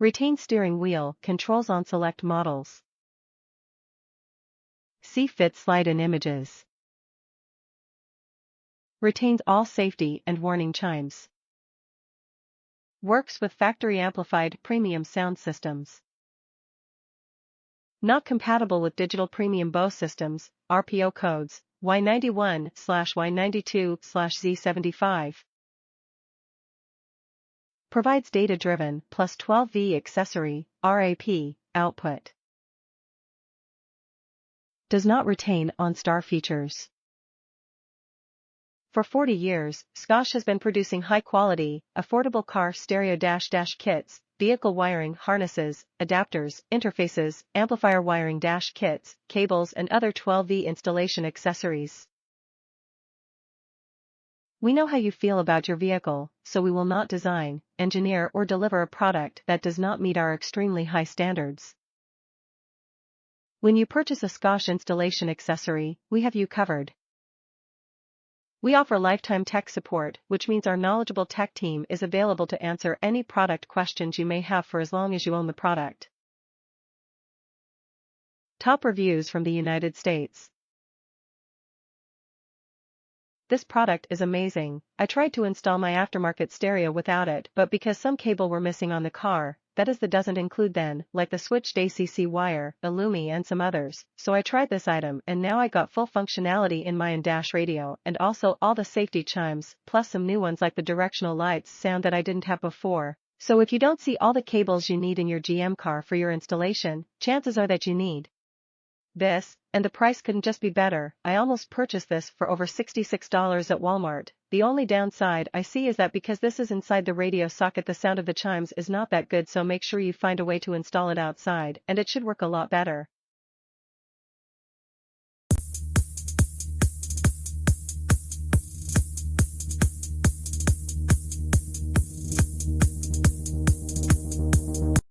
Retain steering wheel controls on select models. See fit slide in images. Retains all safety and warning chimes. Works with factory amplified premium sound systems. Not compatible with digital premium Bose systems, RPO codes, Y91/Y92/Z75. Provides data-driven plus 12V accessory, R.A.P, output. Does not retain OnStar features. For 40 years, Scosche has been producing high-quality, affordable car stereo dash kits, vehicle wiring harnesses, adapters, interfaces, amplifier wiring dash kits, cables and other 12V installation accessories. We know how you feel about your vehicle, so we will not design, engineer or deliver a product that does not meet our extremely high standards. When you purchase a Scosche installation accessory, we have you covered. We offer lifetime tech support, which means our knowledgeable tech team is available to answer any product questions you may have for as long as you own the product. Top reviews from the United States. This product is amazing. I tried to install my aftermarket stereo without it, but because some cable were missing on the car, that is the doesn't include then, like the switched ACC wire, Illumi and some others, so I tried this item and now I got full functionality in my in-dash radio and also all the safety chimes, plus some new ones like the directional lights sound that I didn't have before. So if you don't see all the cables you need in your GM car for your installation, chances are that you need this, and the price couldn't just be better. I almost purchased this for over $66 at Walmart. The only downside I see is that because this is inside the radio socket, the sound of the chimes is not that good, so make sure you find a way to install it outside and it should work a lot better.